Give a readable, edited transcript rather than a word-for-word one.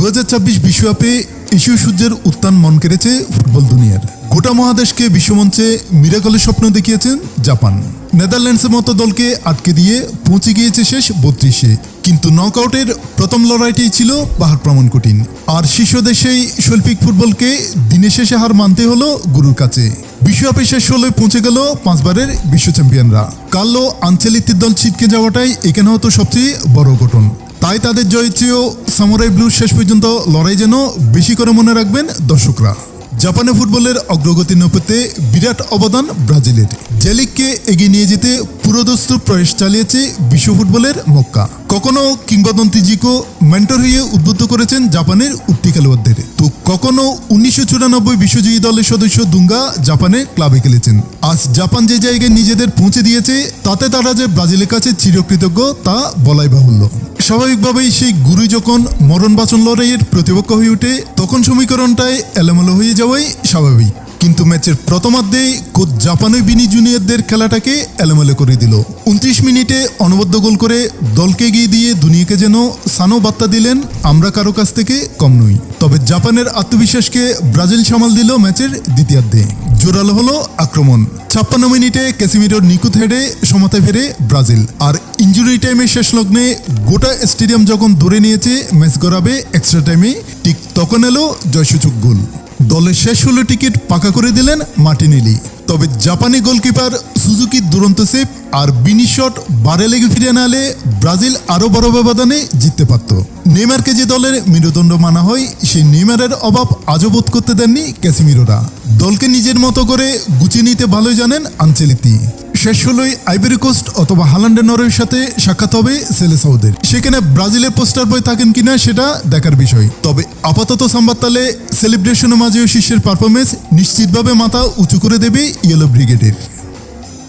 2026 বিশ্বকাপে এশীয় সূর্যের উত্থান মন কেড়েছে ফুটবল দুনিয়ার। গোটা মহাদেশকে বিশ্বমঞ্চে মিরাকলের স্বপ্ন দেখিয়েছেন জাপান। নেদারল্যান্ডসের মতো দলকে আটকে দিয়ে পৌঁছে গিয়েছে শেষ 32-এ। কিন্তু নকআউটের প্রথম লড়াইটাই ছিল পাহাড় প্রমাণ কঠিন। আর শীর্ষ দেশেই শৈল্পিক ফুটবলকে দিনের শেষে হার মানতে হলো গুরুর কাছে। বিশ্বকাপে শেষ 16-এ পৌঁছে গেল 5 বারের বিশ্ব চ্যাম্পিয়নরা। কার্লো আনচেলত্তির দল ছিটকে যাওয়াটাই এখানে হতো সবচেয়ে বড় ঘটনা। তাই তাদের জয়ের চেয়েও সামুরাই ব্লুর শেষ পর্যন্ত লড়াই যেন বেশি করে মনে রাখবেন দর্শকরা। জাপানে ফুটবলের অগ্রগতি নেপথ্যে বিরাট অবদান ব্রাজিলের। যে লিগকে এগিয়ে নিয়ে যেতে পুরোদস্তুর প্রয়াস চালিয়েছে বিশ্ব ফুটবলের মক্কা। কখনো কিংবদন্তি জিকো মেন্টর হয়ে উদ্বুদ্ধ করেছেন জাপানের উঠতি খেলোয়াড়দের, তো কখনো 1994 বিশ্বজয়ী দলের সদস্য দুঙ্গা জাপানে ক্লাবে খেলেছেন। আজ জাপান যে জায়গায় নিজেদের পৌঁছে দিয়েছে তাতে তারা যে ব্রাজিলের কাছে চিরকৃতজ্ঞ তা বলাই বাহুল্য। স্বাভাবিকভাবেই সেই গুরু যখন মরণ বাঁচন লড়াইয়ের প্রতিপক্ষ হয়ে ওঠে তখন সমীকরণটাই এলোমেলো হয়ে যাওয়াই স্বাভাবিক। কিন্তু ম্যাচের প্রথমার্ধেই কোচ জাপানের বিনি জুনিয়রদের খেলাটাকে এলোমেলো করে দিল। 29 মিনিটে অনবদ্য গোল করে দলকে এগিয়ে দিয়ে দুনিয়াকে যেন সানো বার্তা দিলেন, আমরা কারো কাছ থেকে কম নই। তবে জাপানের আত্মবিশ্বাসকে ব্রাজিল সামাল দিল ম্যাচের দ্বিতীয়ার্ধে। জোরালো হলো আক্রমণ। 56 মিনিটে ক্যাসিমিরোর নিখুঁত হেডে সমতায় ফেরে ব্রাজিল। আর ইনজুরি টাইমে শেষ লগ্নে গোটা স্টেডিয়াম যখন ধরে নিয়েছে ম্যাচ গড়াবে এক্সট্রা টাইমে, ঠিক তখন এলো জয়সূচক গোল। দলের শেষ 16 টিকিট পাকা করে দিলেন মার্টিনেলি। তবে জাপানি গোলকিপার সুজুকির দুরন্ত সেভ আর বিনি শট বারে লেগে ফিরে না এলে ব্রাজিল আরও বড় ব্যবধানে জিততে পারত। নেইমারকে যে দলের মেরুদণ্ড মানা হয় সেই নেইমারের অভাব আজও বোধ করতে দেননি ক্যাসিমিরোরা। দলকে নিজের মতো করে গুছিয়ে নিতে ভালোই জানেন আনচেলত্তি। শেষ 16-ই আইভরি কোস্ট অথবা হালান্ডের নরওয়ের সাথে সাক্ষাৎ হবে সেলেসাউদের। সেখানে ব্রাজিলের পোস্টার বয় থাকেন কিনা সেটা দেখার বিষয়। তবে আপাতত সাম্বার তালে সেলিব্রেশনের মাঝেও শিষ্যের পারফরমেন্স নিশ্চিতভাবে মাথা উঁচু করে দেবে ইয়েলো ব্রিগেডের।